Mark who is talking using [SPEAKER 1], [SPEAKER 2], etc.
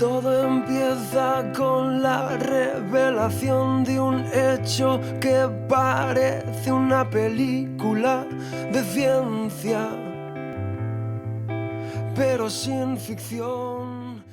[SPEAKER 1] Todo empieza con la revelación de un hecho que parece una película de ciencia, pero sin ficción.